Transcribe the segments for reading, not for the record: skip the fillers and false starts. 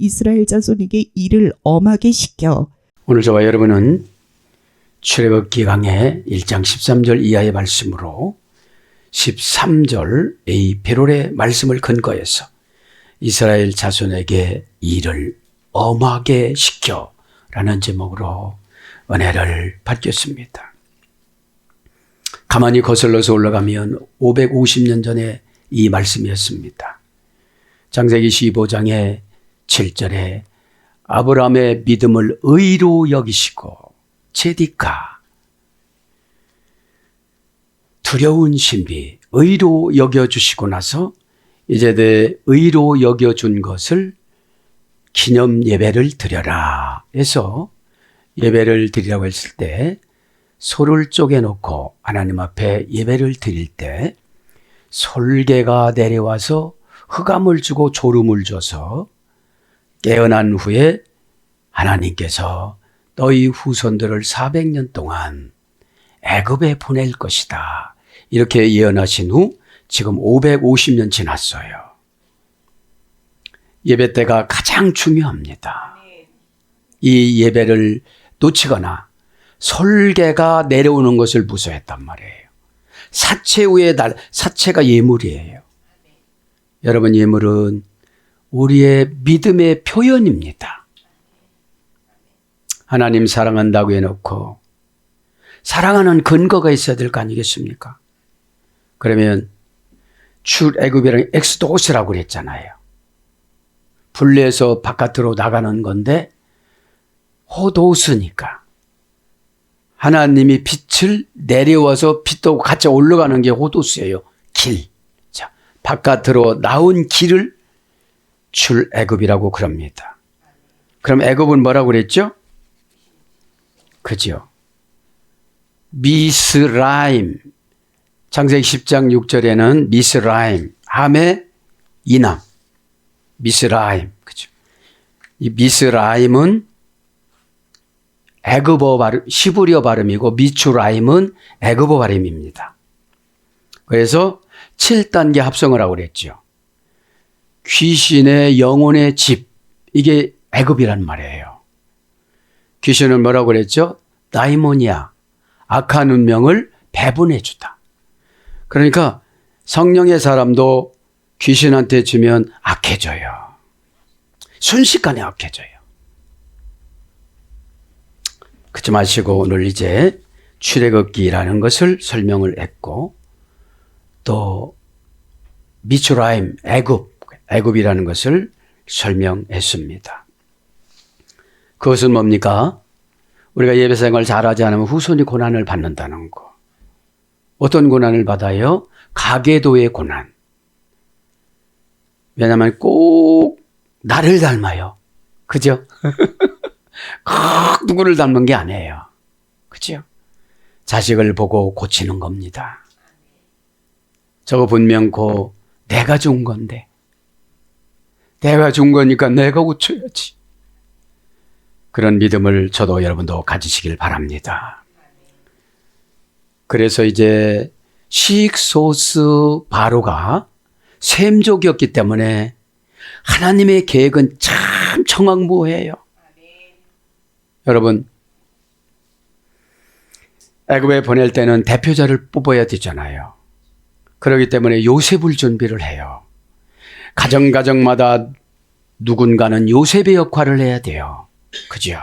이스라엘 자손에게 이를 엄하게 시켜. 오늘 저와 여러분은 출애굽기 강의 1장 13절 이하의 말씀으로 13절 이 베롤의 말씀을 근거해서 이스라엘 자손에게 일을 엄하게 시켜라는 제목으로 은혜를 받겠습니다. 가만히 거슬러서 올라가면 550년 전에 이 말씀이었습니다. 창세기 15장의 7절에 아브라함의 믿음을 의로 여기시고 제디카, 두려운 신비, 의로 여겨주시고 나서 이제 내 의로 여겨준 것을 기념 예배를 드려라 해서 예배를 드리라고 했을 때 소를 쪼개놓고 하나님 앞에 예배를 드릴 때 솔개가 내려와서 흑암을 주고 졸음을 줘서 깨어난 후에 하나님께서 너희 후손들을 400년 동안 애굽에 보낼 것이다. 이렇게 예언하신 후 지금 550년 지났어요. 예배 때가 가장 중요합니다. 이 예배를 놓치거나 솔개가 내려오는 것을 무서워했단 말이에요. 사체 후에 사체가 예물이에요. 여러분, 예물은 우리의 믿음의 표현입니다. 하나님 사랑한다고 해놓고 사랑하는 근거가 있어야 될 거 아니겠습니까? 그러면 출애굽이랑 엑스도스라고 그랬잖아요. 분리해서 바깥으로 나가는 건데 호도스니까 하나님이 빛을 내려와서 빛도 같이 올라가는 게 호도스예요. 길. 자, 바깥으로 나온 길을 출애굽이라고 그럽니다. 그럼 애굽은 뭐라고 그랬죠? 그죠? 미스라임. 창세기 10장 6절에는 미스라임, 함의 이남, 미스라임. 그죠? 이 미스라임은 애굽어 발음, 시브리어 발음이고 미추라임은 애굽어 발음입니다. 그래서 7단계 합성을 하고 그랬죠. 귀신의 영혼의 집, 이게 애굽이란 말이에요. 귀신은 뭐라고 그랬죠? 다이모니아, 악한 운명을 배분해 주다. 그러니까 성령의 사람도 귀신한테 주면 악해져요. 순식간에 악해져요. 그렇지 마시고 오늘 이제 출애굽기라는 것을 설명을 했고 또 미추라임, 애굽이라는 것을 설명했습니다. 그것은 뭡니까? 우리가 예배 생활을 잘하지 않으면 후손이 고난을 받는다는 거. 어떤 고난을 받아요? 가계도의 고난. 왜냐하면 꼭 나를 닮아요. 그죠? 꼭 누구를 닮은 게 아니에요. 그죠? 자식을 보고 고치는 겁니다. 저거 분명 내가 준 건데. 내가 준 거니까 내가 고쳐야지. 그런 믿음을 저도 여러분도 가지시길 바랍니다. 그래서 이제 시익소스 바로가 셈족이었기 때문에 하나님의 계획은 참 청황무해요. 여러분, 애굽에 보낼 때는 대표자를 뽑아야 되잖아요. 그렇기 때문에 요셉을 준비를 해요. 가정마다 누군가는 요셉의 역할을 해야 돼요. 그죠?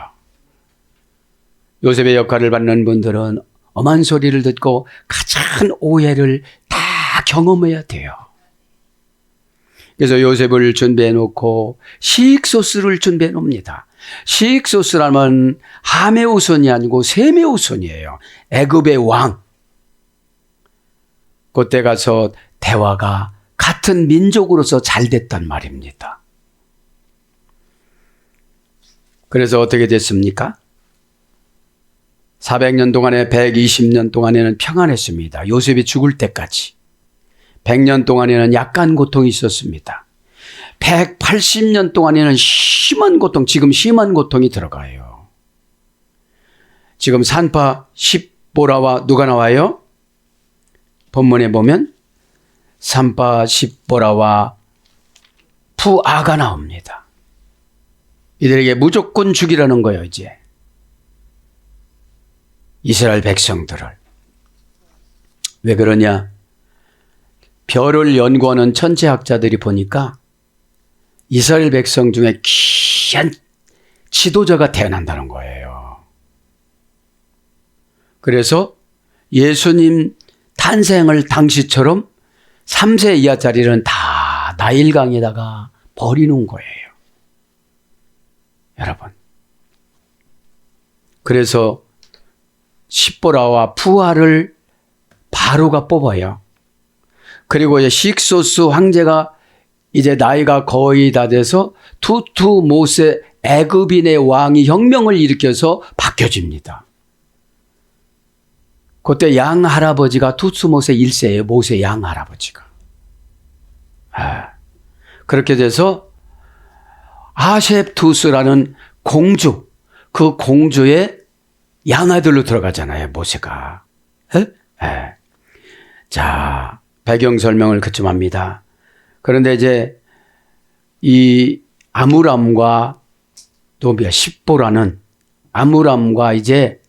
요셉의 역할을 받는 분들은 엄한 소리를 듣고 가장 오해를 다 경험해야 돼요. 그래서 요셉을 준비해 놓고 시익소스를 준비해 놓습니다. 시익소스라면 함의 후손이 아니고 셈의 후손이에요. 애굽의 왕. 그때 가서 대화가 같은 민족으로서 잘 됐단 말입니다. 그래서 어떻게 됐습니까? 400년 동안에 120년 동안에는 평안했습니다. 요셉이 죽을 때까지. 100년 동안에는 약간 고통이 있었습니다. 180년 동안에는 심한 고통, 지금 심한 고통이 들어가요. 지금 산파 십보라와 누가 나와요? 본문에 보면 산파 십보라와 푸아가 나옵니다. 이들에게 무조건 죽이라는 거예요, 이제. 이스라엘 백성들을. 왜 그러냐? 별을 연구하는 천체학자들이 보니까 이스라엘 백성 중에 귀한 지도자가 태어난다는 거예요. 그래서 예수님 탄생을 당시처럼 3세 이하짜리는 다 나일강에다가 버리는 거예요. 여러분. 그래서 십보라와 푸아를 바로가 뽑아요. 그리고 이제 식소스 황제가 이제 나이가 거의 다 돼서 투투모세 애굽인의 왕이 혁명을 일으켜서 바뀌어집니다. 그때 양 할아버지가 투투모세 1세예요. 모세 양 할아버지가. 그렇게 돼서 하셉투스라는 공주, 그 공주의 양아들로 들어가잖아요, 모세가. 자, 배경 설명을 그쯤 합니다. 그런데 이제 이 아므람과 또 십보라는 아므람과 이제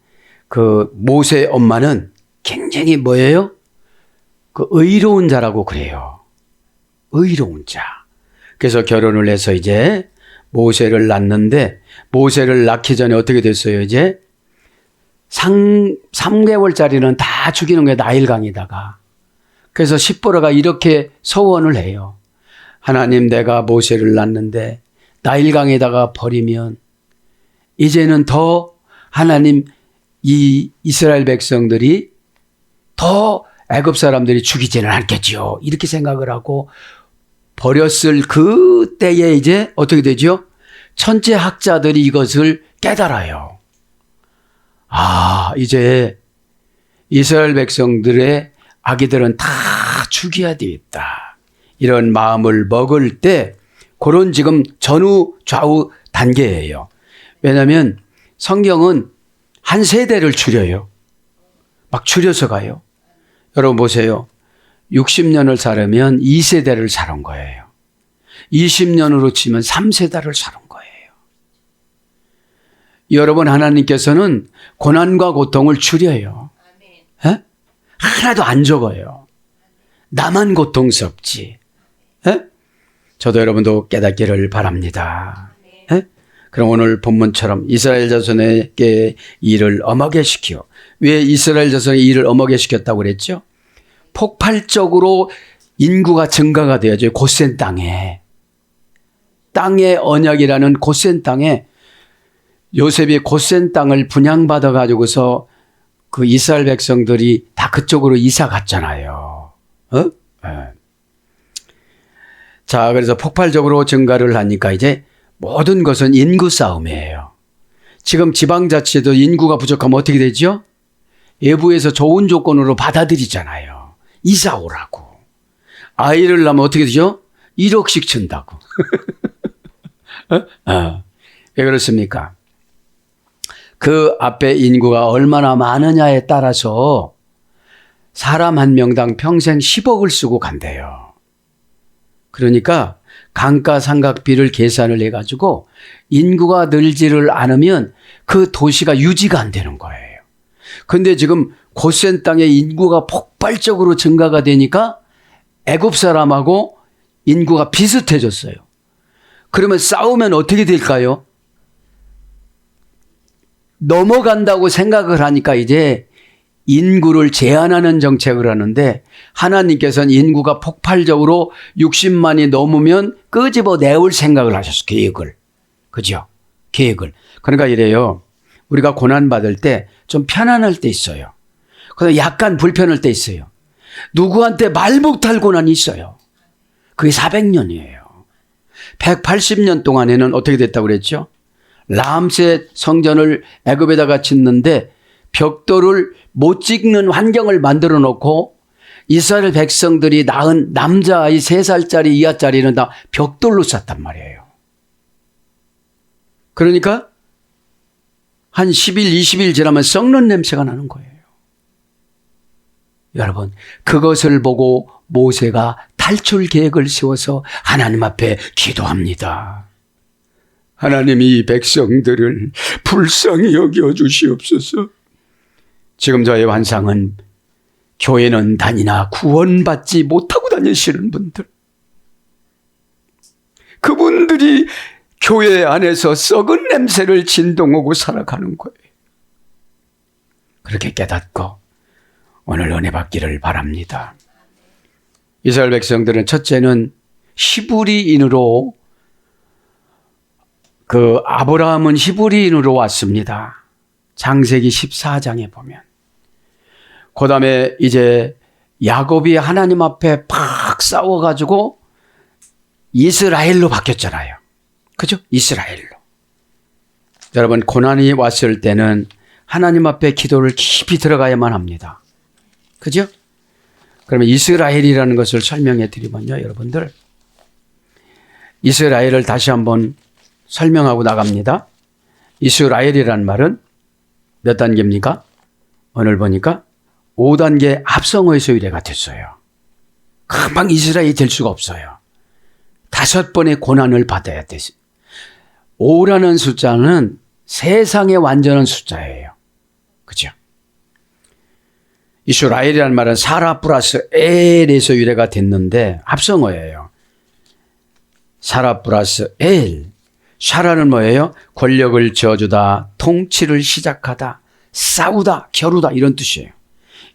그 모세 엄마는 굉장히 뭐예요? 그 의로운 자라고 그래요. 의로운 자. 그래서 결혼을 해서 이제 모세를 낳는데 모세를 낳기 전에 어떻게 됐어요? 이제 3개월짜리는 다 죽이는 거예요. 나일강에다가. 그래서 십보라가 이렇게 서원을 해요. 하나님, 내가 모세를 낳는데 나일강에다가 버리면 이제는 더 하나님 이 이스라엘 백성들이 더 애굽 사람들이 죽이지는 않겠지요. 이렇게 생각을 하고 버렸을 그때에 이제 어떻게 되죠? 천체학자들이 이것을 깨달아요. 아, 이제 이스라엘 백성들의 아기들은 다 죽여야 되겠다. 이런 마음을 먹을 때 그런 지금 전후 좌우 단계예요. 왜냐하면 성경은 한 세대를 줄여요. 막 줄여서 가요. 여러분 보세요. 60년을 살으면 2세대를 살은 거예요. 20년으로 치면 3세대를 살은 거예요. 여러분, 하나님께서는 고난과 고통을 줄여요. 에? 하나도 안 적어요. 나만 고통스럽지. 에? 저도 여러분도 깨닫기를 바랍니다. 에? 그럼 오늘 본문처럼 이스라엘 자손에게 일을 엄하게 시켜. 왜 이스라엘 자손에 일을 엄하게 시켰다고 그랬죠? 폭발적으로 인구가 증가가 되어야죠. 고센 땅에. 땅의 언약이라는 고센 땅에 요셉이 고센 땅을 분양받아 가지고서 그 이스라엘 백성들이 다 그쪽으로 이사 갔잖아요. 네. 자, 그래서 폭발적으로 증가를 하니까 이제 모든 것은 인구 싸움이에요. 지금 지방자치도 인구가 부족하면 어떻게 되죠? 외부에서 좋은 조건으로 받아들이잖아요. 이사 오라고. 아이를 낳으면 어떻게 되죠? 1억씩 준다고. 왜 그렇습니까? 그 앞에 인구가 얼마나 많으냐에 따라서 사람 한 명당 평생 10억을 쓰고 간대요. 그러니까 감가상각비를 계산을 해가지고 인구가 늘지를 않으면 그 도시가 유지가 안 되는 거예요. 그런데 지금 고센 땅에 인구가 폭발적으로 증가가 되니까 애굽 사람하고 인구가 비슷해졌어요. 그러면 싸우면 어떻게 될까요? 넘어간다고 생각을 하니까 이제 인구를 제한하는 정책을 하는데 하나님께서는 인구가 폭발적으로 60만이 넘으면 끄집어 내올 생각을 하셨어요. 계획을. 그죠? 계획을. 그러니까 이래요. 우리가 고난받을 때 좀 편안할 때 있어요. 그래서 약간 불편할 때 있어요. 누구한테 말 못할 고난이 있어요. 그게 400년이에요. 180년 동안에는 어떻게 됐다고 그랬죠? 람세 성전을 애굽에다가 짓는데 벽돌을 못 찍는 환경을 만들어 놓고 이스라엘 백성들이 낳은 남자아이 3살짜리 이하짜리는 다 벽돌로 쌌단 말이에요. 그러니까 한 10일, 20일 지나면 썩는 냄새가 나는 거예요. 여러분, 그것을 보고 모세가 탈출 계획을 세워서 하나님 앞에 기도합니다. 하나님이 이 백성들을 불쌍히 여겨 주시옵소서. 지금 저의 환상은 교회는 다니나 구원받지 못하고 다니시는 분들, 그분들이 교회 안에서 썩은 냄새를 진동하고 살아가는 거예요. 그렇게 깨닫고 오늘 은혜 받기를 바랍니다. 이스라엘 백성들은 첫째는 히브리인으로, 아브라함은 히브리인으로 왔습니다. 창세기 14장에 보면. 그 다음에 이제 야곱이 하나님 앞에 팍 싸워가지고 이스라엘로 바뀌었잖아요. 그죠? 이스라엘로. 여러분, 고난이 왔을 때는 하나님 앞에 기도를 깊이 들어가야만 합니다. 그죠? 그러면 이스라엘이라는 것을 설명해 드리면요, 여러분들. 이스라엘을 다시 한번 설명하고 나갑니다. 이스라엘이라는 말은 몇 단계입니까? 오늘 보니까 5단계 합성어에서 유래가 됐어요. 금방 이스라엘이 될 수가 없어요. 5번의 고난을 받아야 됐어요. 5라는 숫자는 세상의 완전한 숫자예요. 그죠? 이스라엘이라는 말은 사라 플러스 엘에서 유래가 됐는데 합성어예요. 사라 플러스 엘. 샤라는 뭐예요? 권력을 저주다, 통치를 시작하다, 싸우다, 겨루다 이런 뜻이에요.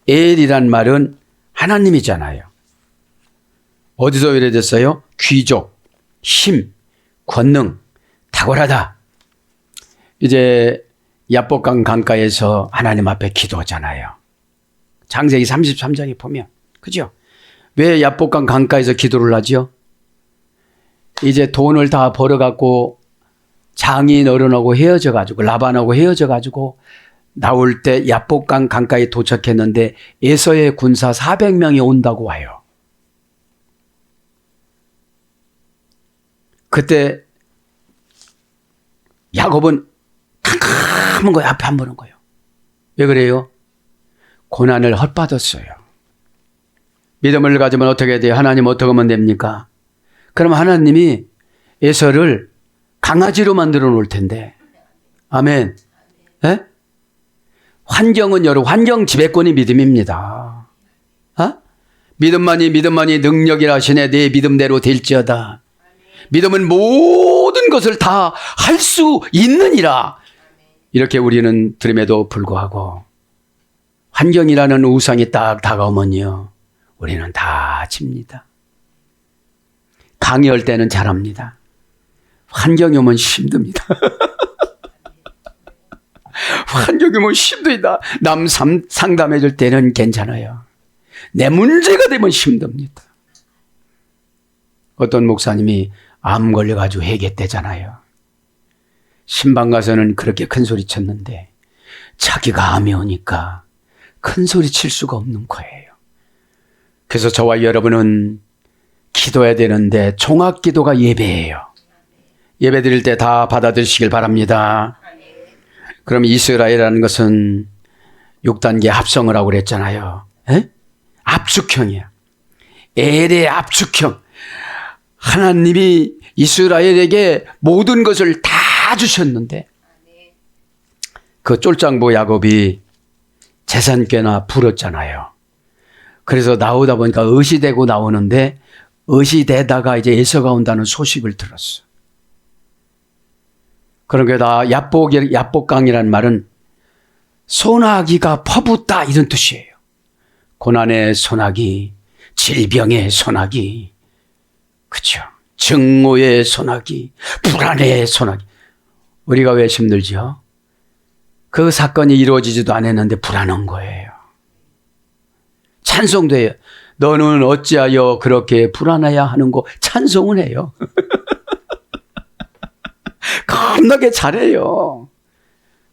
엘이란 말은 하나님이잖아요. 어디서 유래됐어요? 귀족, 힘, 권능, 탁월하다. 이제 야복강 강가에서 하나님 앞에 기도하잖아요. 창세기 33장에 보면. 그죠? 왜 야복강 강가에서 기도를 하죠? 이제 돈을 다 벌어갖고 장인 어른하고 헤어져가지고 라반하고 헤어져가지고 나올 때 야복강 강가에 도착했는데 에서의 군사 400명이 온다고 와요. 그때 야곱은 캄캄한 거예요. 앞에 안 보는 거예요. 왜 그래요? 고난을 헛받았어요. 믿음을 가지면 어떻게 돼요? 하나님 어떻게 하면 됩니까? 그럼 하나님이 에서를 강아지로 만들어 놓을 텐데. 아멘. 에? 환경은 여러분, 환경 지배권이 믿음입니다. 믿음만이 능력이라 하시네. 내 믿음대로 될지어다. 믿음은 모든 것을 다 할 수 있느니라. 이렇게 우리는 들음에도 불구하고 환경이라는 우상이 딱 다가오면요, 우리는 다 집니다. 강의할 때는 잘합니다. 환경이 오면 힘듭니다. 환경이 오면 힘들다. 남 상담해 줄 때는 괜찮아요. 내 문제가 되면 힘듭니다. 어떤 목사님이 암 걸려가지고 회개했대잖아요. 신방 가서는 그렇게 큰 소리 쳤는데 자기가 암이 오니까 큰 소리 칠 수가 없는 거예요. 그래서 저와 여러분은 기도해야 되는데 종합기도가 예배예요. 예배 드릴 때 다 받아들이시길 바랍니다. 그럼 이스라엘이라는 것은 6단계 합성을 하고 그랬잖아요. 에? 압축형이야. 엘의 압축형. 하나님이 이스라엘에게 모든 것을 다 주셨는데 그 쫄장부 야곱이 재산께나 부렸잖아요. 그래서 나오다 보니까 의시되고 나오는데 의시되다가 이제 에서가 온다는 소식을 들었어. 그러니까 야복강이라는 말은 소나기가 퍼붓다 이런 뜻이에요. 고난의 소나기, 질병의 소나기, 그렇죠? 증오의 소나기, 불안의 소나기. 우리가 왜 힘들죠? 그 사건이 이루어지지도 않았는데 불안한 거예요. 찬송도 해요. 너는 어찌하여 그렇게 불안해야 하는 거 찬송을 해요. 겁나게 잘해요.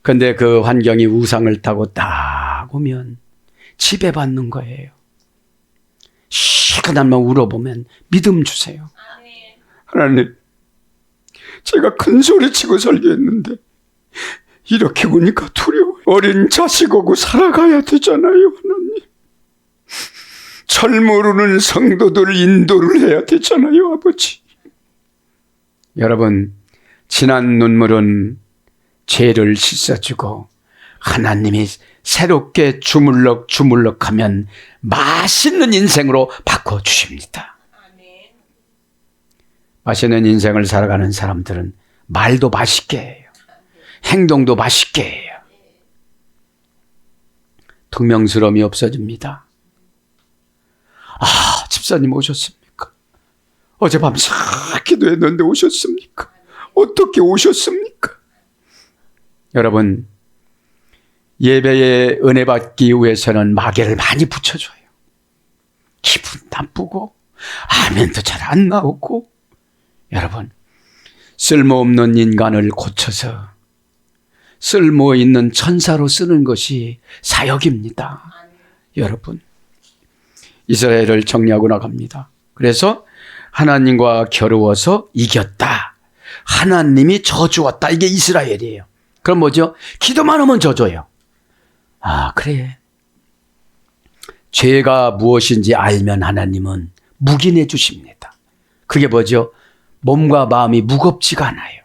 근데 그 환경이 우상을 타고 딱 오면 지배받는 거예요. 시큰한만 울어보면 믿음 주세요. 하나님, 제가 큰 소리 치고 살겠는데 이렇게 오니까 두려워요. 어린 자식하고 살아가야 되잖아요, 하나님. 절 모르는 성도들 인도를 해야 되잖아요, 아버지. 여러분, 진한 눈물은 죄를 씻어주고 하나님이 새롭게 주물럭주물럭하면 맛있는 인생으로 바꿔주십니다. 맛있는 인생을 살아가는 사람들은 말도 맛있게 해요. 행동도 맛있게 해요. 퉁명스러움이 없어집니다. 아, 집사님 오셨습니까? 어젯밤 싹 기도했는데 오셨습니까? 어떻게 오셨습니까? 여러분, 예배에 은혜 받기 위해서는 마개를 많이 붙여줘요. 기분 나쁘고 아멘도 잘 안 나오고. 여러분, 쓸모없는 인간을 고쳐서 쓸모있는 천사로 쓰는 것이 사역입니다. 여러분, 이스라엘을 정리하고 나갑니다. 그래서 하나님과 겨루어서 이겼다. 하나님이 져주었다. 이게 이스라엘이에요. 그럼 뭐죠? 기도만 하면 져줘요. 아, 그래. 죄가 무엇인지 알면 하나님은 묵인해 주십니다. 그게 뭐죠? 몸과 마음이 무겁지가 않아요.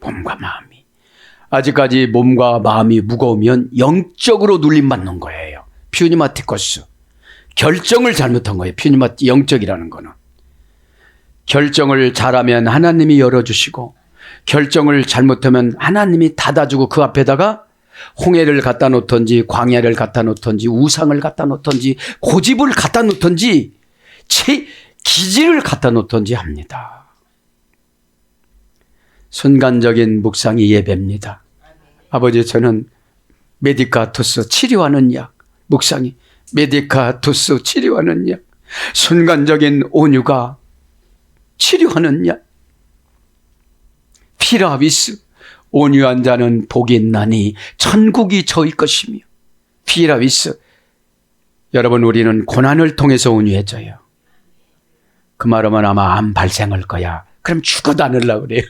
몸과 마음이. 아직까지 몸과 마음이 무거우면 영적으로 눌림받는 거예요. 퓨니마티커스. 결정을 잘못한 거예요. 영적이라는 거는. 결정을 잘하면 하나님이 열어주시고, 결정을 잘못하면 하나님이 닫아주고, 그 앞에다가 홍해를 갖다 놓던지 광야를 갖다 놓던지 우상을 갖다 놓던지 고집을 갖다 놓던지 기질을 갖다 놓던지 합니다. 순간적인 묵상이 예배입니다. 아버지, 저는 메디카투스, 치료하는 약, 묵상이 메디카투스, 치료하는 약, 순간적인 온유가 치료하는 약, 피라위스, 온유한 자는 복이 있나니 천국이 저희 것이며. 피라위스. 여러분, 우리는 고난을 통해서 온유해져요. 그 말하면 아마 암 발생할 거야. 그럼 죽어도 않으려고 그래요.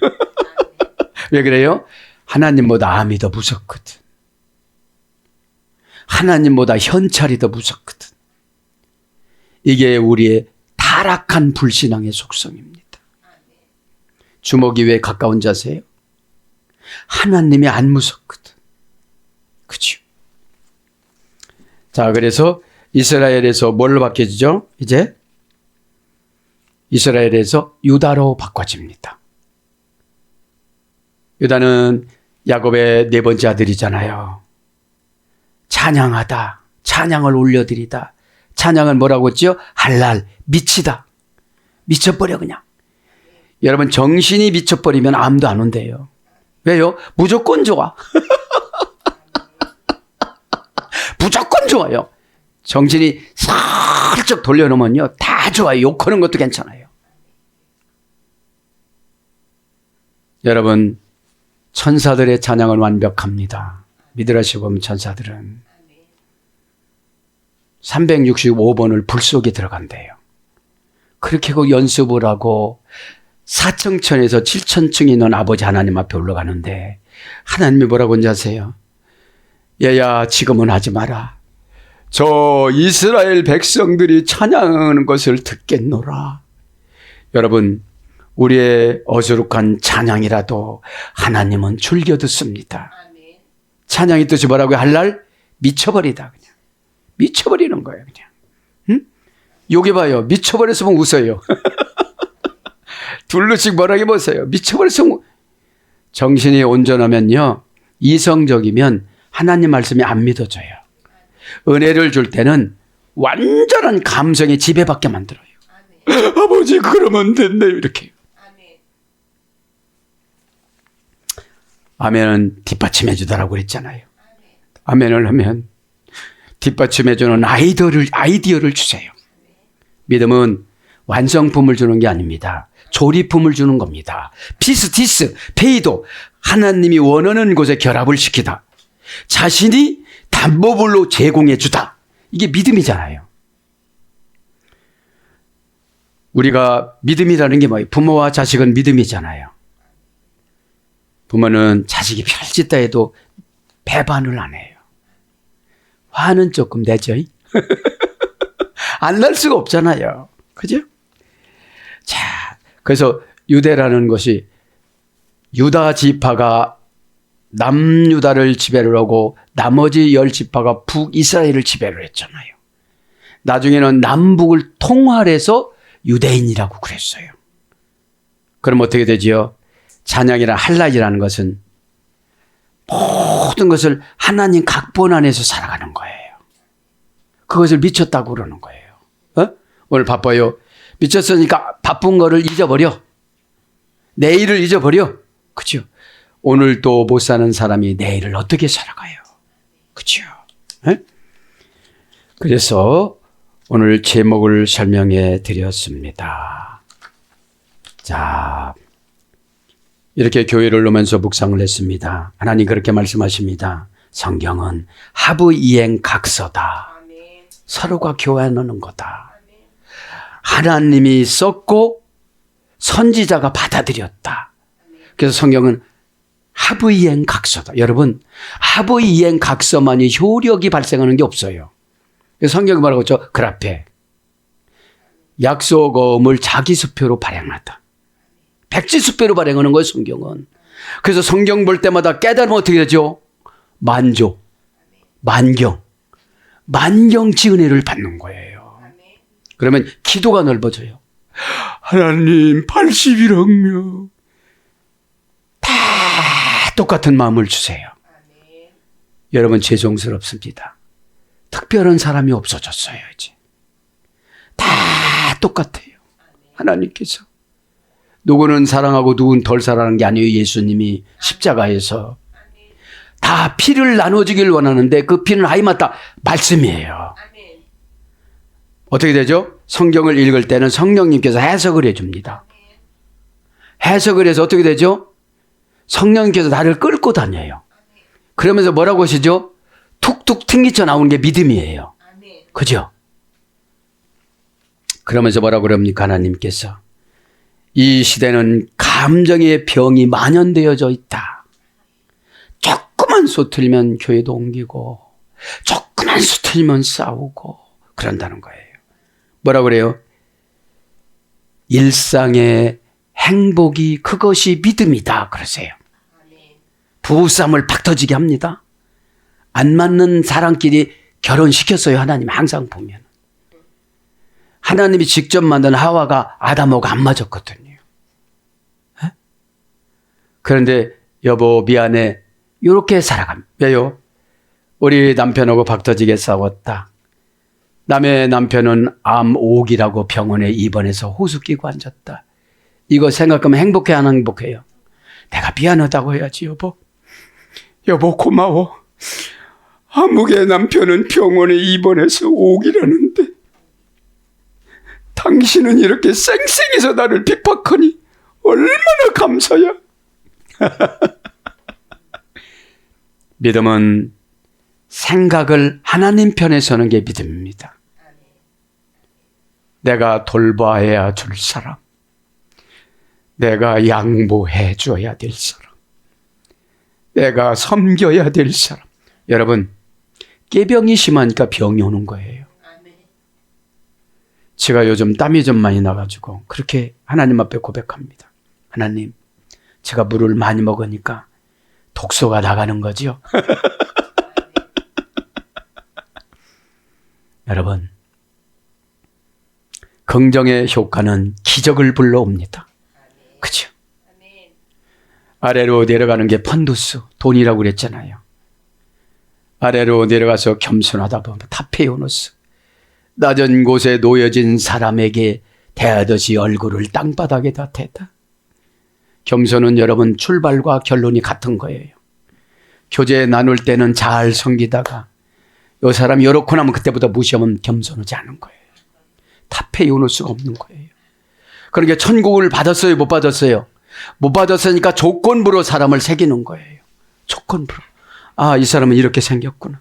왜 그래요? 하나님보다 암이 더 무섭거든. 하나님보다 현찰이 더 무섭거든. 이게 우리의 타락한 불신앙의 속성입니다. 주먹이 왜 가까운 자세요? 하나님이 안 무섭거든. 그죠? 자, 그래서 이스라엘에서 뭘로 바뀌어지죠? 이제 이스라엘에서 유다로 바꿔집니다. 유다는 야곱의 네 번째 아들이잖아요. 찬양하다, 찬양을 올려드리다. 찬양은 뭐라고 했죠? 할랄, 미치다. 미쳐버려 그냥. 여러분, 정신이 미쳐버리면 암도 안 온대요. 왜요? 무조건 좋아. 무조건 좋아요. 정신이 살짝 돌려놓으면요, 다 좋아요. 욕하는 것도 괜찮아요. 여러분, 천사들의 찬양은 완벽합니다. 미드라시 보면 천사들은 365번을 불 속에 들어간대요. 그렇게 그 연습을 하고 4천층에서 7천층이 있는 아버지 하나님 앞에 올라가는데 하나님이 뭐라고 하는지 아세요? 얘야, 지금은 하지 마라. 저 이스라엘 백성들이 찬양하는 것을 듣겠노라. 여러분, 우리의 어수룩한 찬양이라도 하나님은 즐겨 듣습니다. 찬양의 뜻이 뭐라고요? 할랄? 미쳐버리다. 그냥 미쳐버리는 거예요. 그냥. 응? 여기 봐요. 미쳐버렸으면 웃어요. 둘러씩 뭐라고 보세요. 미쳐버렸으면. 정신이 온전하면요, 이성적이면 하나님 말씀이 안 믿어져요. 은혜를 줄 때는 완전한 감성의 지배받게 만들어요. 아버지, 그러면 된대, 이렇게. 아멘은 뒷받침해 주다라고 그랬잖아요. 아멘을 하면 뒷받침해 주는 아이디어를 주세요. 믿음은 완성품을 주는 게 아닙니다. 조리품을 주는 겁니다. 피스티스, 페이도, 하나님이 원하는 곳에 결합을 시키다. 자신이 담보물로 제공해 주다. 이게 믿음이잖아요. 우리가 믿음이라는 게 뭐예요? 부모와 자식은 믿음이잖아요. 부모는 자식이 별짓다 해도 배반을 안 해요. 화는 조금 내죠. 안 날 수가 없잖아요. 그죠? 자, 그래서 유대라는 것이 유다 지파가 남유다를 지배를 하고 나머지 10지파가 북이스라엘을 지배를 했잖아요. 나중에는 남북을 통할해서 유대인이라고 그랬어요. 그럼 어떻게 되지요? 찬양이나 할랄이라는 것은 모든 것을 하나님 각본 안에서 살아가는 거예요. 그것을 미쳤다고 그러는 거예요. 오늘 바빠요. 미쳤으니까 바쁜 거를 잊어버려. 내일을 잊어버려. 그죠? 오늘 또 못 사는 사람이 내일을 어떻게 살아가요? 그죠? 그래서 오늘 제목을 설명해 드렸습니다. 자, 이렇게 교회를 오면서 묵상을 했습니다. 하나님 그렇게 말씀하십니다. 성경은 하부이행각서다. 서로가 교환하는 거다. 하나님이 썼고 선지자가 받아들였다. 그래서 성경은 하부이행각서다. 여러분, 하부이행각서만이 효력이 발생하는 게 없어요. 성경이 말하고 있죠. 그 앞에 약속음을 자기 수표로 발행하다. 백지 수표로 발행하는 거예요, 성경은. 그래서 성경 볼 때마다 깨달으면 어떻게 되죠? 만족, 만경치 은혜를 받는 거예요. 그러면 기도가 넓어져요. 하나님 81억 명 다 똑같은 마음을 주세요. 여러분 죄송스럽습니다. 특별한 사람이 없어졌어요. 이제 다 똑같아요. 하나님께서 누구는 사랑하고 누구는 덜 사랑하는 게 아니에요. 예수님이 십자가에서 다 피를 나눠주길 원하는데 그 피는 하이마타 말씀이에요. 어떻게 되죠? 성경을 읽을 때는 성령님께서 해석을 해줍니다. 해석을 해서 어떻게 되죠? 성령님께서 나를 끌고 다녀요. 그러면서 뭐라고 하시죠? 툭툭 튕기쳐 나오는 게 믿음이에요. 그죠? 그러면서 뭐라고 그럽니까? 하나님께서 이 시대는 감정의 병이 만연되어져 있다. 조금만 소틀면 교회도 옮기고 조금만 소틀면 싸우고 그런다는 거예요. 뭐라고 그래요? 일상의 행복이 그것이 믿음이다 그러세요. 부부싸움을 팍 터지게 합니다. 안 맞는 사람끼리 결혼시켰어요. 하나님 항상 보면. 하나님이 직접 만든 하와가 아담하고 안 맞았거든요. 그런데 여보 미안해. 이렇게 살아갑니다. 왜요? 우리 남편하고 박 터지게 싸웠다. 남의 남편은 암 5기라고 병원에 입원해서 호수 끼고 앉았다. 이거 생각하면 행복해 안 행복해요? 내가 미안하다고 해야지 여보. 여보 고마워. 아무개 남편은 병원에 입원해서 5기라는데 당신은 이렇게 쌩쌩해서 나를 핍박하니 얼마나 감사야. 믿음은 생각을 하나님 편에 서는 게 믿음입니다. 내가 돌봐야 줄 사람, 내가 양보해 줘야 될 사람, 내가 섬겨야 될 사람. 여러분, 깨병이 심하니까 병이 오는 거예요. 제가 요즘 땀이 좀 많이 나가지고 그렇게 하나님 앞에 고백합니다. 하나님, 제가 물을 많이 먹으니까 독소가 나가는 거죠. 여러분, 긍정의 효과는 기적을 불러옵니다. 그죠? 아래로 내려가는 게 펀두스, 돈이라고 그랬잖아요. 아래로 내려가서 겸손하다 보면 타페오노스, 낮은 곳에 놓여진 사람에게 대하듯이 얼굴을 땅바닥에다 대다. 겸손은 여러분 출발과 결론이 같은 거예요. 교제 나눌 때는 잘 섬기다가 이 사람이 이렇고 나면 그때부터 무시하면 겸손하지 않은 거예요. 타페요노스가 없는 거예요. 그러니까 천국을 받았어요? 못 받았어요? 못 받았으니까 조건부로 사람을 새기는 거예요. 조건부로. 아, 이 사람은 이렇게 생겼구나.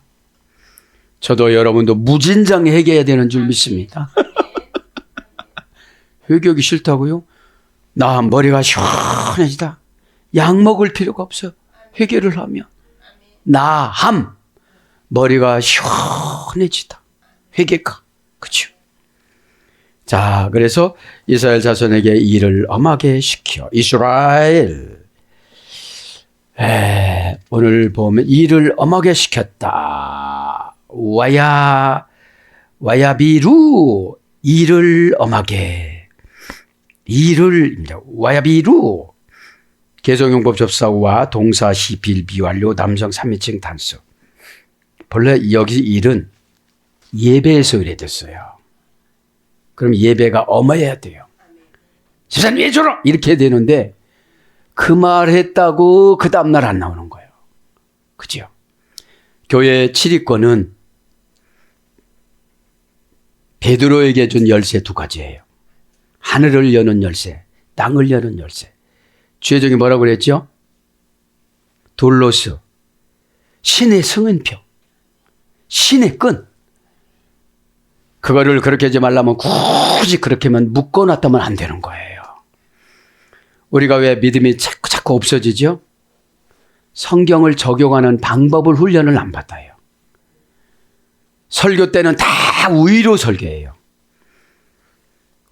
저도 여러분도 무진장 회개해야 되는 줄 믿습니다. 회개하기 싫다고요? 나 머리가 시원해지다. 약 먹을 필요가 없어. 회개를 하면. 나함. 머리가 시원해지다. 회개가. 그렇죠? 자, 그래서 이스라엘 자손에게 일을 엄하게 시켜. 이스라엘. 오늘 보면 일을 엄하게 시켰다. 와야비루 일을 엄하게. 일을 와야비루 개성용법 접사와 동사 시필 비완료 남성 3인칭 단수. 본래 여기 일은 예배에서 이래됐어요. 그럼 예배가 엄해야 돼요. 집사님 왜 저러? 이렇게 되는데 그 말 했다고 그 다음날 안 나오는 거예요. 그죠? 교회 7위권은 베드로에게 준 열쇠 두 가지예요. 하늘을 여는 열쇠, 땅을 여는 열쇠. 주의적이 뭐라고 그랬죠? 돌로스, 신의 승은표, 신의 끈. 그거를 그렇게 하지 말라면 굳이 그렇게 하면 묶어놨다면 안 되는 거예요. 우리가 왜 믿음이 자꾸 없어지죠? 성경을 적용하는 방법을 훈련을 안 받아요. 설교 때는 다 위로 설교해요.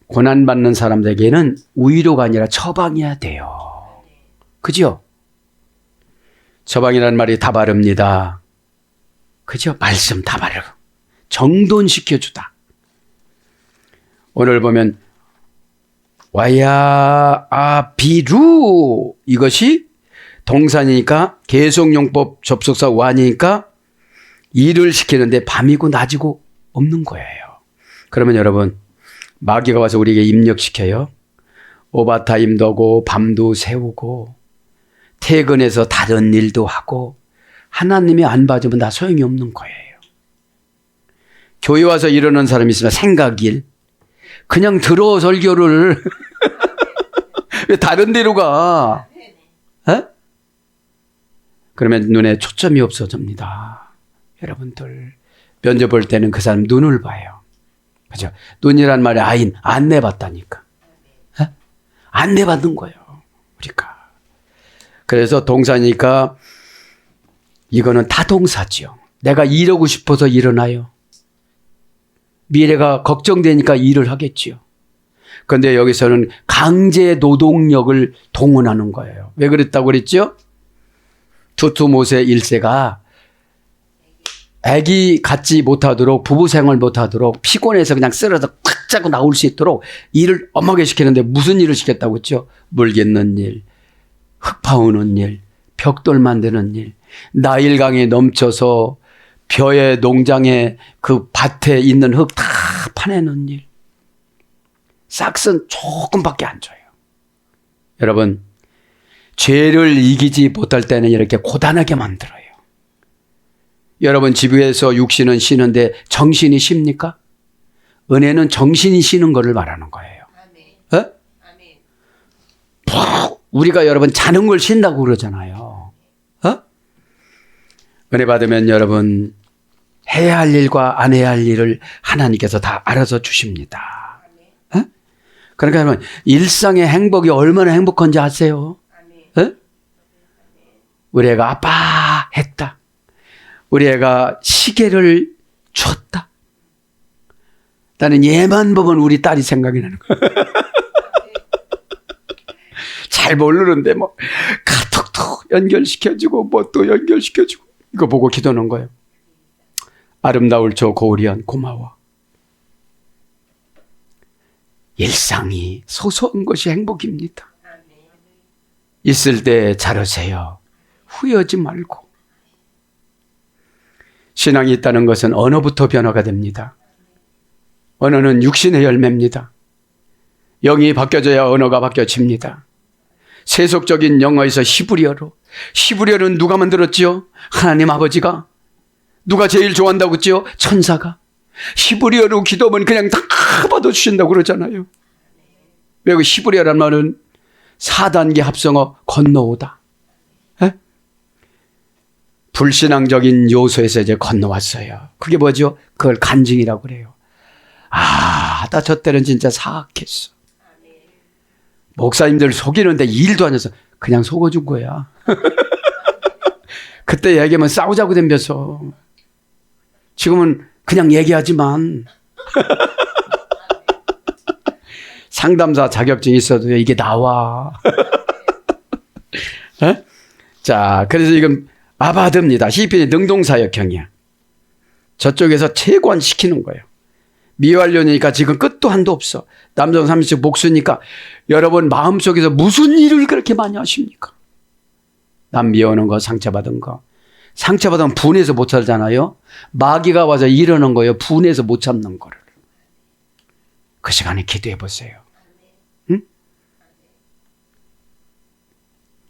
고난받는 사람들에게는 위로가 아니라 처방해야 돼요. 그죠? 처방이라는 말이 다 바릅니다. 그죠? 말씀 다 바르고 정돈시켜주다. 오늘 보면 비루 이것이 동산이니까 계속용법 접속사 완이니까 일을 시키는데 밤이고 낮이고 없는 거예요. 그러면 여러분 마귀가 와서 우리에게 입력시켜요. 오바타임도 하고 밤도 새우고 퇴근해서 다른 일도 하고 하나님이 안 봐주면 나 소용이 없는 거예요. 교회 와서 이러는 사람이 있으면 생각일 그냥 들어 설교를 왜 다른 데로 가? 에? 그러면 눈에 초점이 없어집니다. 여러분들 면접 볼 때는 그 사람 눈을 봐요. 그죠? 눈이란 말이 아인 안내받다니까. 에? 안내받는 거예요. 우리가. 그래서 동사니까 이거는 타동사지요. 내가 이러고 싶어서 일어나요. 미래가 걱정되니까 일을 하겠지요. 그런데 여기서는 강제 노동력을 동원하는 거예요. 왜 그랬다고 그랬죠? 두투모세 1세가 아기 갖지 못하도록 부부 생활 못하도록 피곤해서 그냥 쓰러져 꽉 짜고 나올 수 있도록 일을 엄하게 시키는데 무슨 일을 시켰다고 했죠? 물 깃는 일, 흙 파우는 일, 벽돌 만드는 일, 나일강에 넘쳐서 벼의 농장에 그 밭에 있는 흙 다 파내는 일. 싹슨 조금밖에 안 줘요. 여러분, 죄를 이기지 못할 때는 이렇게 고단하게 만들어요. 여러분 집 위에서 육신은 쉬는데 정신이 쉽니까? 은혜는 정신이 쉬는 것을 말하는 거예요. 어? 우리가 여러분 자는 걸 쉰다고 그러잖아요. 어? 은혜 받으면 여러분 해야 할 일과 안 해야 할 일을 하나님께서 다 알아서 주십니다. 어? 그러니까 여러분 일상의 행복이 얼마나 행복한지 아세요? 어? 우리 애가 아빠 했다. 우리 애가 시계를 줬다. 나는 얘만 보면 우리 딸이 생각이 나는 거야. 잘 모르는데 뭐 카톡도 연결시켜주고 뭐 또 연결시켜주고 이거 보고 기도하는 거예요. 아름다울 저 고우리안 고마워. 일상이 소소한 것이 행복입니다. 있을 때 잘하세요. 후회하지 말고. 신앙이 있다는 것은 언어부터 변화가 됩니다. 언어는 육신의 열매입니다. 영이 바뀌어져야 언어가 바뀌어집니다. 세속적인 영어에서 히브리어로. 히브리어는 누가 만들었지요? 하나님 아버지가. 누가 제일 좋아한다고 했지요? 천사가. 히브리어로 기도하면 그냥 다 받아주신다고 그러잖아요. 왜 그 히브리어란 말은 4단계 합성어 건너오다. 에? 불신앙적인 요소에서 이제 건너왔어요. 그게 뭐죠? 그걸 간증이라고 그래요. 아, 나 저 때는 진짜 사악했어. 목사님들 속이는데 일도 안 해서 그냥 속아준 거야. 그때 얘기하면 싸우자고 덤벼서. 지금은 그냥 얘기하지만 상담사 자격증이 있어도 이게 나와. 자, 그래서 지금 아바드입니다. 시편의 능동사역형이야. 저쪽에서 채권시키는 거예요. 미완료니까 지금 끝도 한도 없어. 남성 30 복수니까 여러분 마음속에서 무슨 일을 그렇게 많이 하십니까? 남 미워하는 거, 상처받은 거. 상처받으면 분해서 못 살잖아요. 마귀가 와서 이러는 거예요. 분해서 못 참는 거를. 그 시간에 기도해 보세요. 응?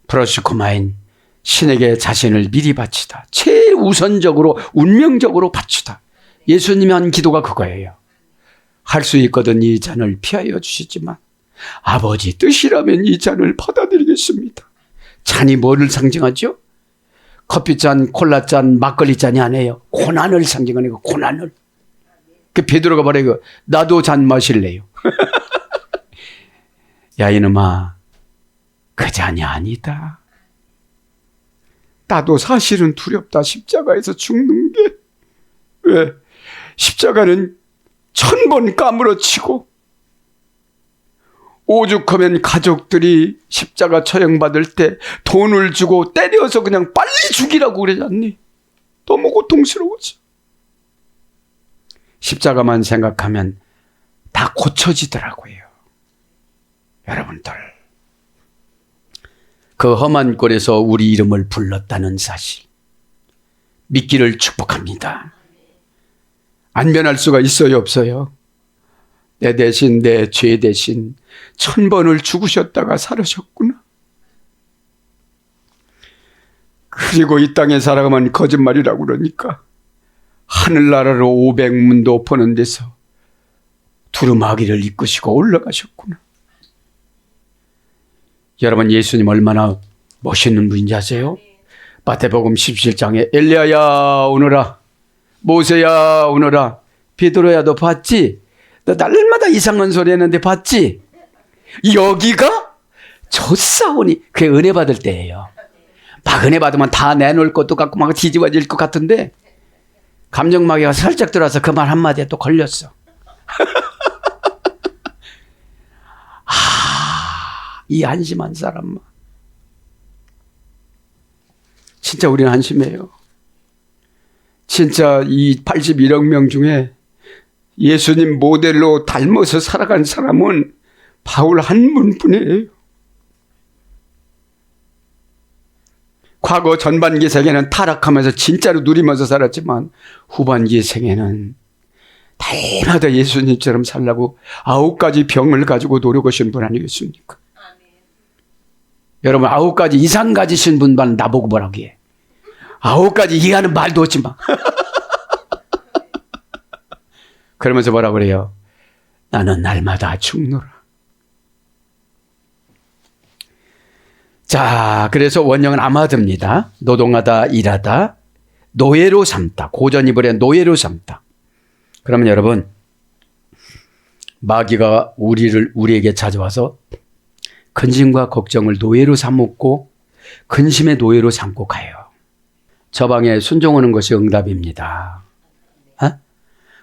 프로스코마인 신에게 자신을 미리 바치다. 최우선적으로 운명적으로 바치다. 예수님이 한 기도가 그거예요. 할 수 있거든 이 잔을 피하여 주시지만 아버지 뜻이라면 이 잔을 받아들이겠습니다. 잔이 뭐를 상징하죠? 커피잔, 콜라잔, 막걸리잔이 아니에요. 고난을 상징하는 거, 고난을. 그 베드로가 말해요. 나도 잔 마실래요. 야 이놈아, 그 잔이 아니다. 나도 사실은 두렵다. 십자가에서 죽는 게. 왜? 십자가는 1000번 까무러치고 오죽하면 가족들이 십자가 처형받을 때 돈을 주고 때려서 그냥 빨리 죽이라고 그러지 않니? 너무 고통스러워져. 십자가만 생각하면 다 고쳐지더라고요. 여러분들. 그 험한 꼴에서 우리 이름을 불렀다는 사실. 믿기를 축복합니다. 안 변할 수가 있어요, 없어요? 내 대신, 내 죄 대신 1000번을 죽으셨다가 살으셨구나. 그리고 이 땅에 살아가면 거짓말이라고 그러니까 하늘나라로 500문도 보는 데서 두루마기를 이끄시고 올라가셨구나. 여러분 예수님 얼마나 멋있는 분인지 아세요? 마태복음 17장에 엘리야야 오너라, 모세야 오너라. 베드로야 너 봤지? 너 날마다 이상한 소리 했는데 봤지? 여기가 젖사오니. 그게 은혜 받을 때예요. 막 은혜 받으면 다 내놓을 것도 같고 막 뒤집어질 것 같은데 감정마귀가 살짝 들어와서 그 말 한마디에 또 걸렸어. 이 한심한 사람만. 진짜 우리는 한심해요. 진짜 이 81억 명 중에 예수님 모델로 닮아서 살아간 사람은 바울 한 분뿐이에요. 과거 전반기 생에는 타락하면서 진짜로 누리면서 살았지만 후반기 생에는 날마다 예수님처럼 살라고 9가지 병을 가지고 노력하신 분 아니겠습니까? 여러분 9가지 이상 가지신 분만 나보고 뭐라고 해. 9가지 이해하는 말도 없지 마. 그러면서 뭐라고 그래요? 나는 날마다 죽노라. 자, 그래서 원형은 아마드입니다. 노동하다, 일하다, 노예로 삼다. 고전 이불에 노예로 삼다. 그러면 여러분, 마귀가 우리에게 찾아와서 근심과 걱정을 노예로 삼고 근심의 노예로 삼고 가요. 저 방에 순종하는 것이 응답입니다. 어?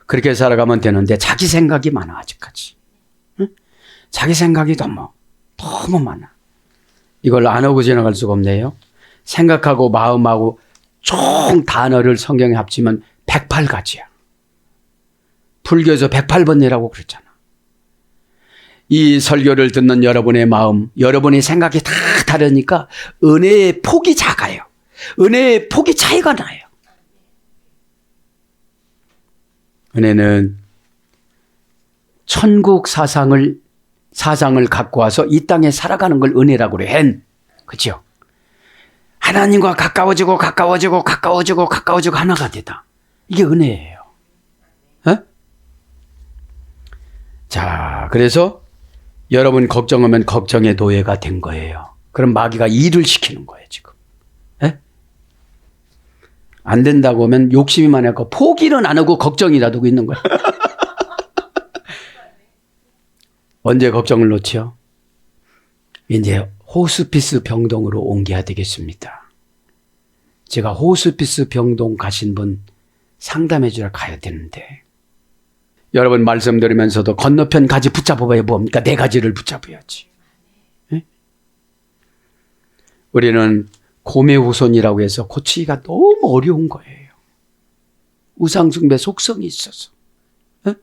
그렇게 살아가면 되는데 자기 생각이 많아 아직까지. 응? 자기 생각이 너무 많아. 이걸 안 하고 지나갈 수가 없네요. 생각하고 마음하고 총 단어를 성경에 합치면 108가지야. 불교에서 108번이라고 그랬잖아. 이 설교를 듣는 여러분의 마음, 여러분의 생각이 다 다르니까 은혜의 폭이 작아요. 은혜의 폭이 차이가 나요. 은혜는 천국 사상을 갖고 와서 이 땅에 살아가는 걸 은혜라고 그래. 그렇죠? 하나님과 가까워지고 하나가 되다. 이게 은혜예요. 어? 자, 그래서 여러분 걱정하면 걱정의 노예가 된 거예요. 그럼 마귀가 일을 시키는 거예요, 지금. 에? 안 된다고 하면 욕심이 많아서 포기는 안 하고 걱정이라도 하고 있는 거예요. 언제 걱정을 놓지요? 이제 호스피스 병동으로 옮겨야 되겠습니다. 제가 호스피스 병동 가신 분 상담해 주러 가야 되는데 여러분 말씀 들으면서도 건너편 가지 붙잡아봐야 뭡니까? 네 가지를 붙잡아야지. 네? 우리는 고매후손이라고 해서 고치기가 너무 어려운 거예요. 우상숭배 속성이 있어서. 에?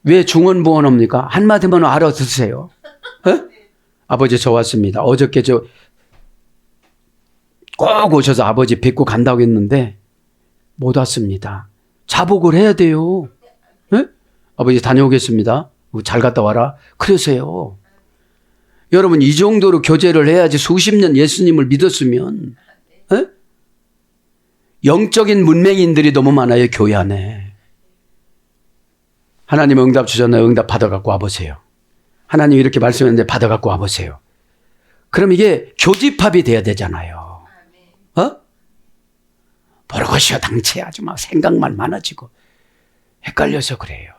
왜 중언부언합니까? 한마디만 알아듣으세요. 에? 아버지 저 왔습니다. 어저께 저 꼭 오셔서 아버지 뵙고 간다고 했는데 못 왔습니다. 자복을 해야 돼요. 에? 아버지 다녀오겠습니다. 잘 갔다 와라. 그러세요. 여러분 이 정도로 교제를 해야지 수십 년 예수님을 믿었으면 에? 영적인 문맹인들이 너무 많아요. 교회 안에. 하나님 응답 주셨나요? 응답 받아갖고 와보세요. 하나님 이렇게 말씀했는데 받아갖고 와보세요. 그럼 이게 교집합이 돼야 되잖아요. 모르고시오 당체 아주 막 생각만 많아지고 헷갈려서 그래요.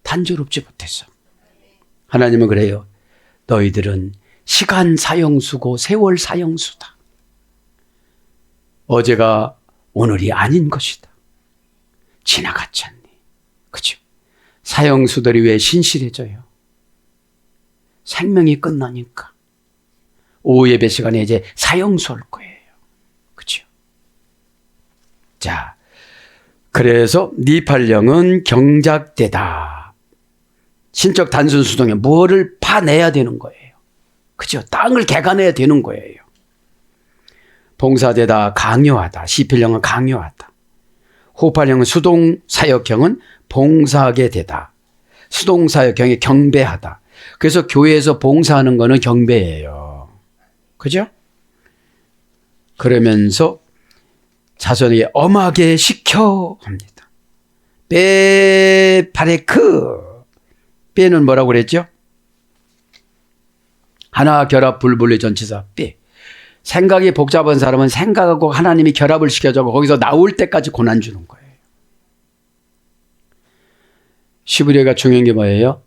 단조롭지 못해서. 하나님은 그래요. 너희들은 시간 사형수고 세월 사형수다. 어제가 오늘이 아닌 것이다. 지나갔지 않니? 그죠? 사형수들이 왜 신실해져요? 생명이 끝나니까. 오후 예배 시간에 이제 사형수 할 거예요. 그죠? 자, 그래서 니팔령은 경작되다. 신적 단순 수동에 뭐를 파내야 되는 거예요. 그죠? 땅을 개간해야 되는 거예요. 봉사되다, 강요하다. 시필령은 강요하다. 호팔령은 수동사역형은 봉사하게 되다. 수동사역형이 경배하다. 그래서 교회에서 봉사하는 거는 경배예요. 그죠? 그러면서 자손에게 엄하게 시켜 합니다. 파레크. 빼는 뭐라고 그랬죠? 하나 결합 불분리 전치사 빼. 생각이 복잡한 사람은 생각하고 하나님이 결합을 시켜주고 거기서 나올 때까지 고난 주는 거예요. 시브리어가 중요한 게 뭐예요?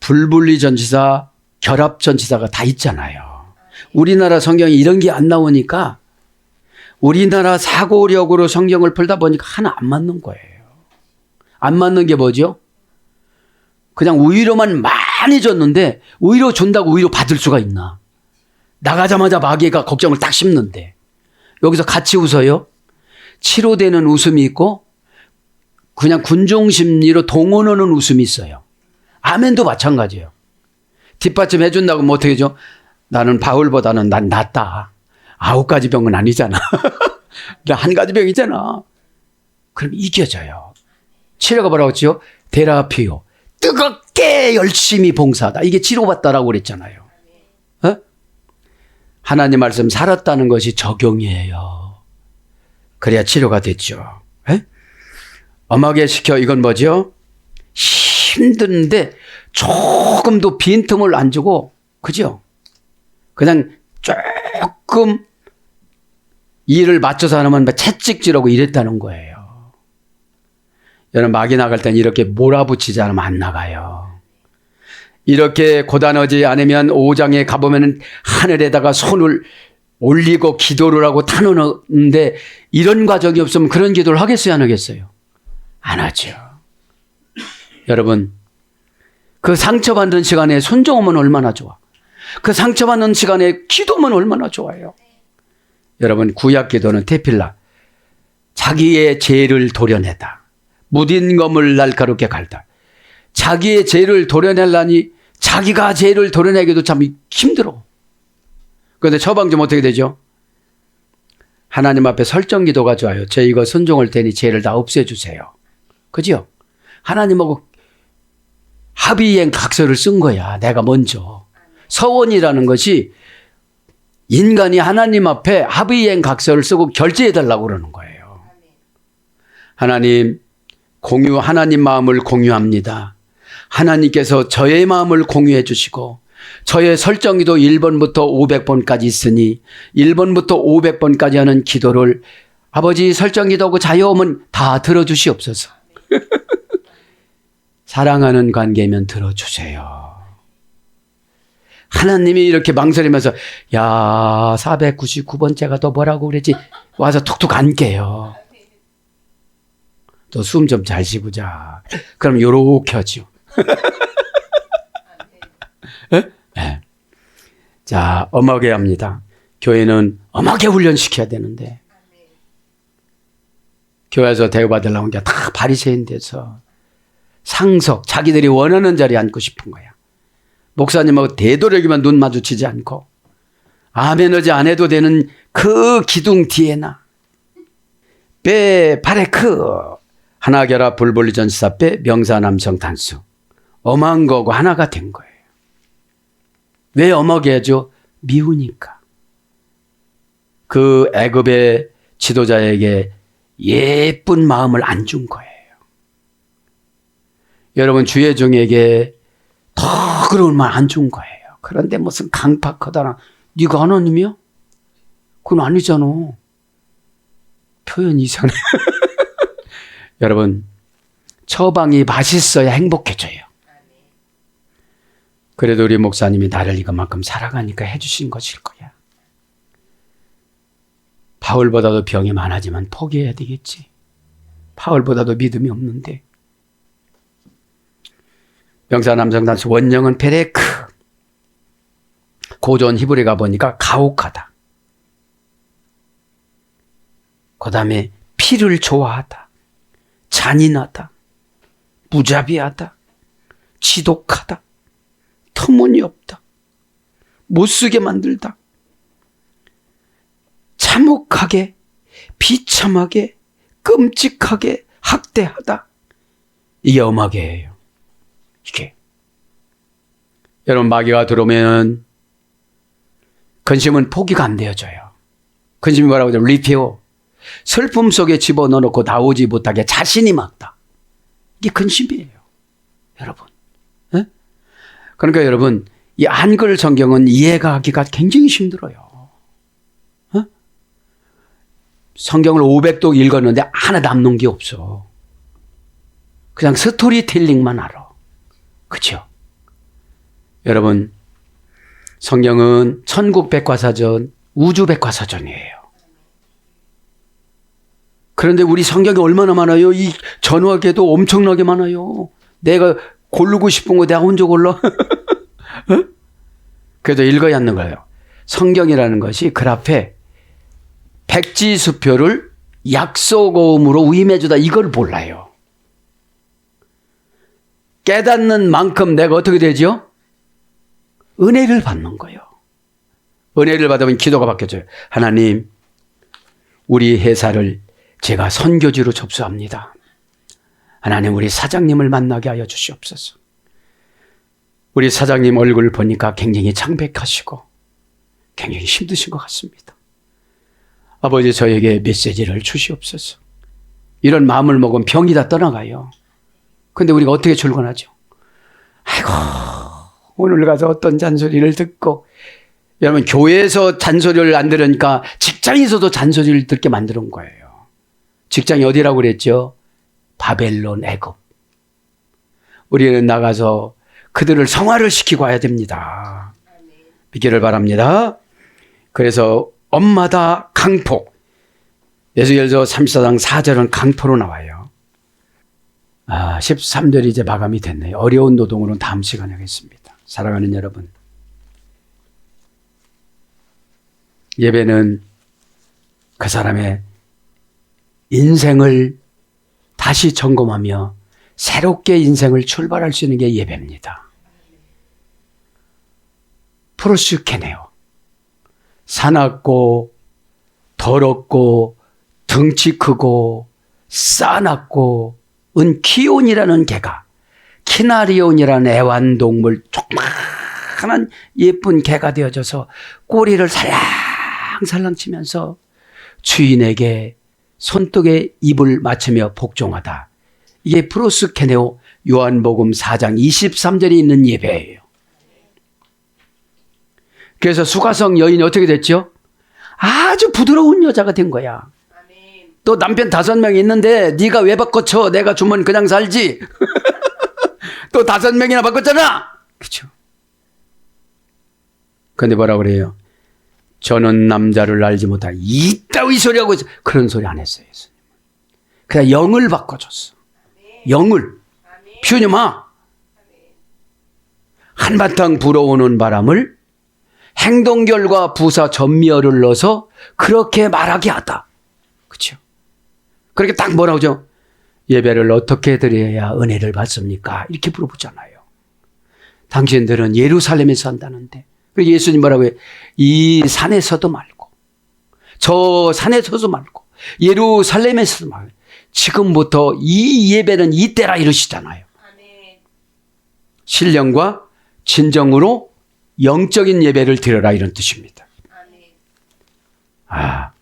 불분리 전치사, 결합 전치사가 다 있잖아요. 우리나라 성경이 이런 게 안 나오니까 우리나라 사고력으로 성경을 풀다 보니까 하나 안 맞는 거예요. 안 맞는 게 뭐죠? 그냥 우위로만 많이 줬는데 우위로 준다고 우위로 받을 수가 있나? 나가자마자 마귀가 걱정을 딱 심는데 여기서 같이 웃어요? 치료되는 웃음이 있고 그냥 군중심리로 동원하는 웃음이 있어요. 아멘도 마찬가지예요. 뒷받침 해준다고 뭐 어떻게 해줘? 나는 바울보다는 난 낫다. 9가지 병은 아니잖아. 나 1가지 병이잖아. 그럼 이겨져요. 치료가 뭐라고 했죠? 테라피오. 뜨겁게 열심히 봉사하다. 이게 치료받다라고 그랬잖아요. 어? 하나님 말씀 살았다는 것이 적용이에요. 그래야 치료가 됐죠. 에? 엄하게 시켜. 이건 뭐죠? 힘든데 조금도 빈틈을 안 주고, 그죠? 그냥 조금 일을 맞춰서 하면 채찍질하고 이랬다는 거예요. 여러분 마귀 나갈 땐 이렇게 몰아붙이지 않으면 안 나가요. 이렇게 고단하지 않으면 5장에 가보면 하늘에다가 손을 올리고 기도를 하고 타놓는데 이런 과정이 없으면 그런 기도를 하겠어요, 안 하겠어요? 안 하죠. 여러분 그 상처받는 시간에 순종하면 얼마나 좋아. 그 상처받는 시간에 기도하면 얼마나 좋아요. 여러분 구약 기도는 테필라. 자기의 죄를 도려내다. 무딘 검을 날카롭게 갈다. 자기의 죄를 도려내려니 자기가 죄를 도려내기도 참 힘들어. 그런데 처방 좀 어떻게 되죠? 하나님 앞에 설정 기도가 좋아요. 저 이거 순종할 테니 죄를 다 없애주세요. 그죠? 하나님하고 합의행 각서를 쓴 거야. 내가 먼저. 서원이라는 것이 인간이 하나님 앞에 합의행 각서를 쓰고 결제해달라고 그러는 거예요. 하나님, 하나님 마음을 공유합니다. 하나님께서 저의 마음을 공유해 주시고 저의 설정기도 1번부터 500번까지 있으니 1번부터 500번까지 하는 기도를 아버지 설정기도하고 자유함은 다 들어주시옵소서. 사랑하는 관계면 들어주세요. 하나님이 이렇게 망설이면서 야 499번째가 또 뭐라고 그랬지 와서 툭툭 앉게요. 또 숨 좀 잘 쉬고 자. 그럼 요렇게 하죠. 네? 자, 엄하게 합니다. 교회는 엄하게 훈련시켜야 되는데 교회에서 대우받으려고 게 다 바리새인 돼서 상석, 자기들이 원하는 자리에 앉고 싶은 거야. 목사님하고 되도록이면 눈 마주치지 않고 아멘하지 안 해도 되는 그 기둥 뒤에나 빼 바레크 하나 결합 불불리 전시사 빼 명사 남성 단수 엄한 거고 하나가 된 거예요. 왜 엄하게 해줘? 미우니까. 그 애굽의 지도자에게 예쁜 마음을 안 준 거예요. 여러분 주의 종에게 더 그런 말 안 준 거예요. 그런데 무슨 강팍하다나 네가 하나님이야? 그건 아니잖아. 표현이 이상해. 여러분 처방이 맛있어야 행복해져요. 그래도 우리 목사님이 나를 이것만큼 사랑하니까 해주신 것일 거야. 바울보다도 병이 많아지만 포기해야 되겠지. 바울보다도 믿음이 없는데. 명사 남성단수 원형은 페레크. 고전 히브리 가보니까 가혹하다. 그 다음에 피를 좋아하다. 잔인하다. 무자비하다. 지독하다. 터무니없다. 못쓰게 만들다. 참혹하게, 비참하게, 끔찍하게 학대하다. 이게 엄하게예요. 이게. 여러분 마귀가 들어오면 근심은 포기가 안 되어져요. 근심이 뭐라고 하죠? 리피오. 슬픔 속에 집어넣어놓고 나오지 못하게 자신이 막다. 이게 근심이에요. 여러분. 네? 그러니까 여러분 이 한글 성경은 이해가 하기가 굉장히 힘들어요. 성경을 500도 읽었는데 하나 남는 게 없어. 그냥 스토리텔링만 알아. 그렇죠? 여러분 성경은 천국 백과사전, 우주 백과사전이에요. 그런데 우리 성경이 얼마나 많아요? 이 전화계도 엄청나게 많아요. 내가 고르고 싶은 거 내가 혼자 골라. 그래도 읽어야 하는 거예요. 성경이라는 것이 그 앞에 백지수표를 약속어음으로 위임해주다 이걸 몰라요. 깨닫는 만큼 내가 어떻게 되죠? 은혜를 받는 거예요. 은혜를 받으면 기도가 바뀌어져요. 하나님, 우리 회사를 제가 선교지로 접수합니다. 하나님, 우리 사장님을 만나게 하여 주시옵소서. 우리 사장님 얼굴 보니까 굉장히 창백하시고 굉장히 힘드신 것 같습니다. 아버지 저에게 메시지를 주시옵소서. 이런 마음을 먹으면 병이 다 떠나가요. 근데 우리가 어떻게 출근하죠? 아이고 오늘 가서 어떤 잔소리를 듣고. 여러분 교회에서 잔소리를 안 들으니까 직장에서도 잔소리를 듣게 만드는 거예요. 직장이 어디라고 그랬죠? 바벨론, 애굽. 우리는 나가서 그들을 성화를 시키고 와야 됩니다. 믿기를 바랍니다. 그래서 엄마다 강포. 에스겔서 34장 4절은 강포로 나와요. 13절이 이제 마감이 됐네요. 어려운 노동으로는 다음 시간에 하겠습니다. 사랑하는 여러분. 예배는 그 사람의 인생을 다시 점검하며 새롭게 인생을 출발할 수 있는 게 예배입니다. 프로스케네요. 사납고 더럽고 덩치 크고 싸납고 은키온이라는 개가, 키나리온이라는 애완동물 조그마한 예쁜 개가 되어져서 꼬리를 살랑살랑 치면서 주인에게 손등에 입을 맞추며 복종하다. 이게 프로스케네오 요한복음 4장 23절에 있는 예배예요. 그래서 수가성 여인이 어떻게 됐죠? 아주 부드러운 여자가 된 거야. 또 남편 5명 있는데 네가 왜 바꿔쳐? 내가 주면 그냥 살지. 또 5명이나 바꿨잖아. 그렇죠? 근데 뭐라 그래요? 저는 남자를 알지 못하 이따위 소리하고 있어. 그런 소리 안 했어요. 예수님. 그냥 영을 바꿔줬어. 영을. 퓨니마. 한바탕 불어오는 바람을 행동결과 부사 전미어를 넣어서 그렇게 말하게 하다. 그렇죠? 그렇게 딱 뭐라고 하죠? 예배를 어떻게 드려야 은혜를 받습니까? 이렇게 물어보잖아요. 당신들은 예루살렘에서 한다는데. 그리고 예수님 뭐라고 해요? 이 산에서도 말고 저 산에서도 말고 예루살렘에서도 말고 지금부터 이 예배는 이때라 이러시잖아요. 신령과 진정으로 영적인 예배를 드려라 이런 뜻입니다.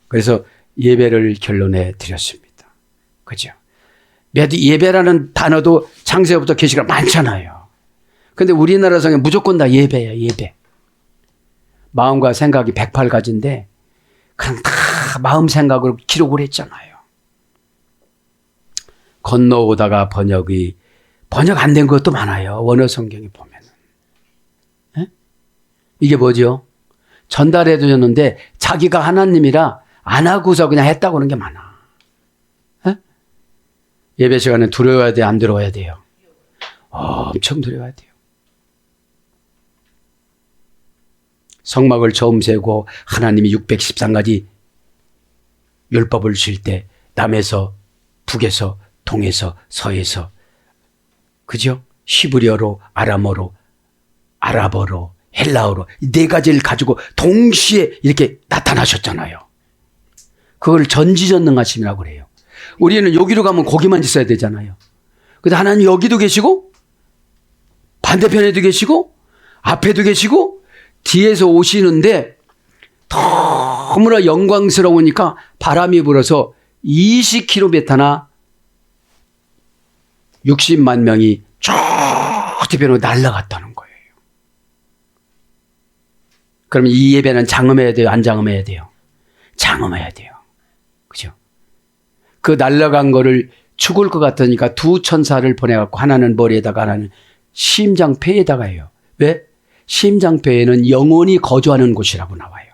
그래서 예배를 결론해 드렸습니다. 그죠? 예배라는 단어도 창세부터 계시가 많잖아요. 근데 우리나라 성에 무조건 다 예배예요, 예배. 마음과 생각이 108가지인데 그냥 다 마음 생각으로 기록을 했잖아요. 건너오다가 번역 안 된 것도 많아요. 원어 성경에 보면은. 에? 이게 뭐죠? 전달해 주셨는데 자기가 하나님이라 안 하고서 그냥 했다고 하는 게 많아. 에? 예배 시간에 두려워야 돼, 안 두려워야 돼요? 엄청 두려워야 돼요. 성막을 처음 세고 하나님이 613가지 율법을 주실 때 남에서 북에서 동에서 서에서 그죠? 히브리어로 아람어로 아랍어로 헬라어로 이 네 가지를 가지고 동시에 이렇게 나타나셨잖아요. 그걸 전지전능하심이라고 그래요. 우리는 여기로 가면 거기만 있어야 되잖아요. 근데 하나님 여기도 계시고 반대편에도 계시고 앞에도 계시고 뒤에서 오시는데 너무나 영광스러우니까 바람이 불어서 20km나 60만 명이 저 뒤편으로 날아갔다는 거예요. 그러면 이 예배는 장엄해야 돼요? 안 장엄해야 돼요? 장엄해야 돼요. 그죠? 그 날아간 거를 죽을 것 같으니까 두 천사를 보내갖고 하나는 머리에다가 하나는 심장폐에다가 해요. 왜? 심장폐에는 영혼이 거주하는 곳이라고 나와요.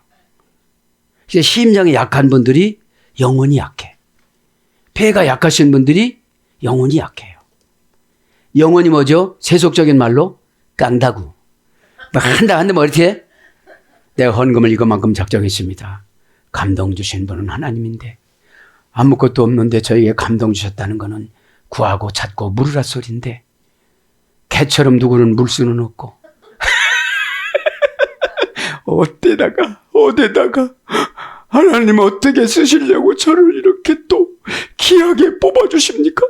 심장이 약한 분들이 영혼이 약해. 폐가 약하신 분들이 영혼이 약해요. 영혼이 뭐죠? 세속적인 말로 깡다구. 한데 뭐 이렇게 내가 헌금을 이것만큼 작정했습니다. 감동 주신 분은 하나님인데 아무것도 없는데 저에게 감동 주셨다는 것은 구하고 찾고 물으라 소리인데 개처럼 누구는 물 수는 없고 어디다가 하나님 어떻게 쓰시려고 저를 이렇게 또 귀하게 뽑아주십니까?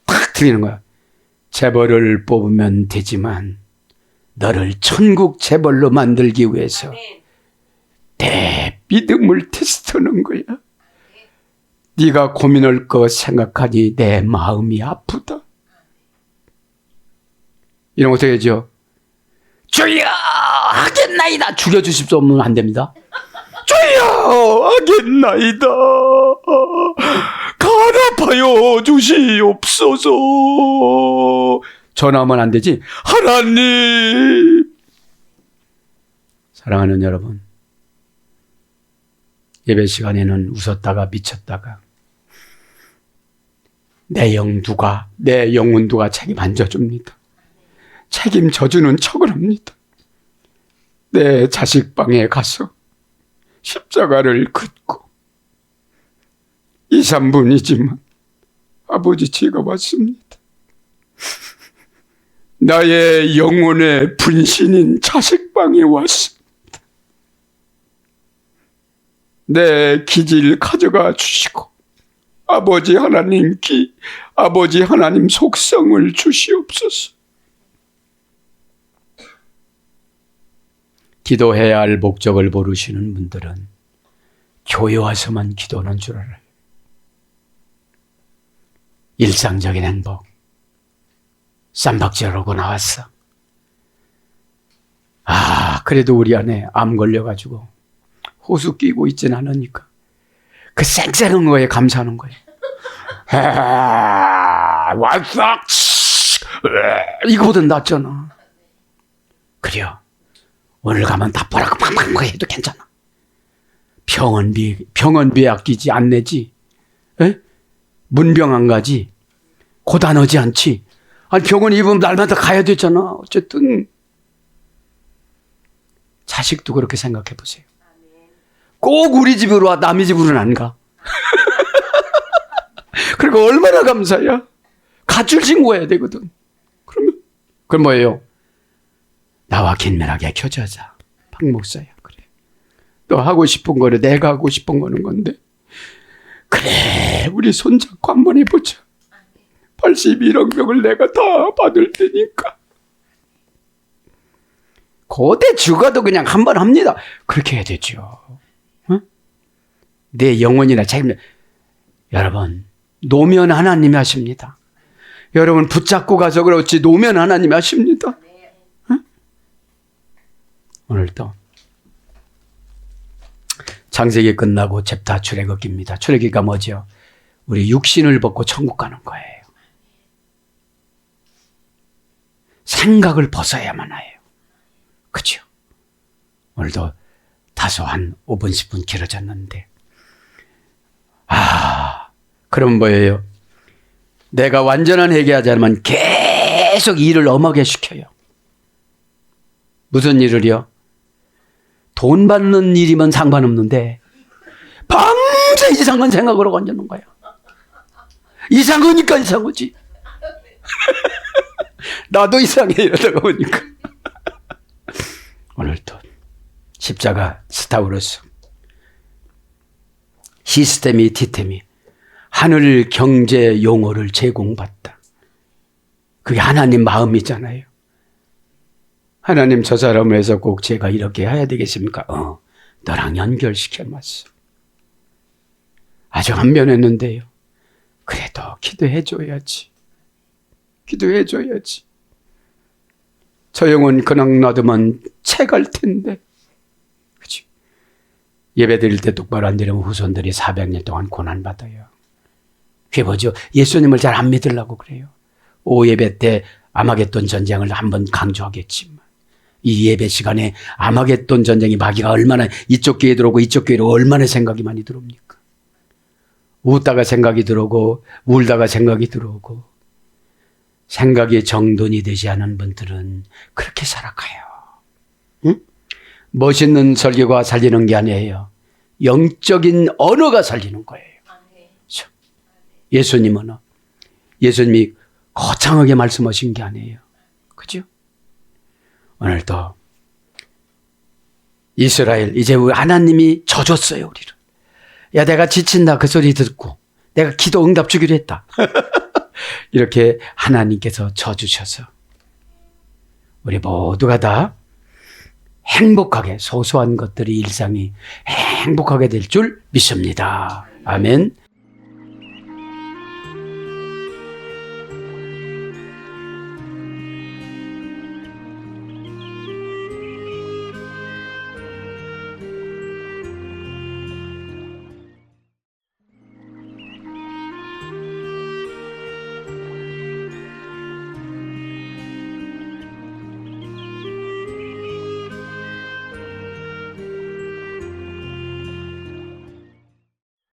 탁 드리는 거야. 재벌을 뽑으면 되지만 너를 천국 재벌로 만들기 위해서 내 믿음을 테스트하는 거야. 네가 고민할 거 생각하니 내 마음이 아프다. 이런 거 어떻게 하죠? 주여 하겠나이다. 죽여주실 수 없으면 안 됩니다. 주여 하겠나이다. 간합하여 주시옵소서. 전화하면 안 되지. 하나님. 사랑하는 여러분, 예배 시간에는 웃었다가 미쳤다가 내 영혼 누가 책임 안 져줍니다. 책임져주는 척을 합니다. 내 자식 방에 가서 십자가를 긋고 2, 3분이지만 아버지 제가 왔습니다. 나의 영혼의 분신인 자식 방에 왔습니다. 내 기질 가져가 주시고 아버지 하나님 아버지 하나님 속성을 주시옵소서. 기도해야 할 목적을 모르시는 분들은 교회 와서만 기도하는 줄 알아요. 일상적인 행복. 쌈박질하고 나왔어. 그래도 우리 안에 암 걸려가지고 호수 끼고 있진 않으니까 그 쌩쌩한 거에 감사하는 거예요. 왔어. 이거보다 낫잖아. 그래요. 오늘 가면 다 보라고 팡팡 해도 괜찮아. 병원비 아끼지 안 내지. 에? 문병 안 가지. 고단하지 않지. 아니 병원 입으면 날마다 가야 되잖아. 어쨌든 자식도 그렇게 생각해 보세요. 꼭 우리 집으로 와, 남의 집으로는 안 가. 그리고 얼마나 감사야. 가출 신고해야 되거든. 그럼 뭐예요? 나와 긴밀하게 교제하자. 박 목사야. 그래. 너 하고 싶은 거를 내가 하고 싶은 거는 건데. 그래, 우리 손잡고 한번 해보자. 81억 명을 내가 다 받을 테니까. 고대 죽어도 그냥 한번 합니다. 그렇게 해야 되죠. 응? 내 영혼이나 책임. 여러분, 노면 하나님이 하십니다. 여러분 붙잡고 가서 그렇지 노면 하나님이 하십니다. 응? 오늘도 창세기 끝나고 잽다 출애굽기입니다. 출애굽기가 뭐죠? 우리 육신을 벗고 천국 가는 거예요. 생각을 벗어야만 해요. 그렇죠? 오늘도 다소 한 5분 10분 길어졌는데 그럼 뭐예요? 내가 완전한 회개하지 않으면 계속 일을 엄하게 시켜요. 무슨 일을요? 돈 받는 일이면 상관없는데 밤새 이상한 생각으로 건져놓은 거야. 이상하니까 이상하지. 나도 이상해 이러다가 보니까. 오늘도 십자가 스타우로스 시스템이 티템이 하늘 경제 용어를 제공받다. 그게 하나님 마음이잖아요. 하나님 저 사람을 해서 꼭 제가 이렇게 해야 되겠습니까? 너랑 연결시켜놨어. 아직 안 변했는데요. 그래도 기도해줘야지. 기도해줘야지. 저 영혼 그냥 놔두면 채갈 텐데. 그치? 예배 드릴 때 똑바로 안 드리면 후손들이 400년 동안 고난받아요. 그게 뭐죠? 예수님을 잘 안 믿으려고 그래요. 오예배 때 아마겟돈 전쟁을 한번 강조하겠지만 이 예배 시간에 아마겟돈 전쟁이 마귀가 얼마나 이쪽 교회 들어오고 이쪽 교회로 얼마나 생각이 많이 들어옵니까? 웃다가 생각이 들어오고 울다가 생각이 들어오고 생각이 정돈이 되지 않은 분들은 그렇게 살아가요. 응? 멋있는 설교가 살리는 게 아니에요. 영적인 언어가 살리는 거예요. 그렇죠? 예수님 언어. 예수님이 거창하게 말씀하신 게 아니에요. 그죠? 오늘도 이스라엘 이제 하나님이 져줬어요. 우리를. 야 내가 지친다 그 소리 듣고 내가 기도 응답 주기로 했다. 이렇게 하나님께서 져주셔서 우리 모두가 다 행복하게 소소한 것들이 일상이 행복하게 될 줄 믿습니다. 아멘.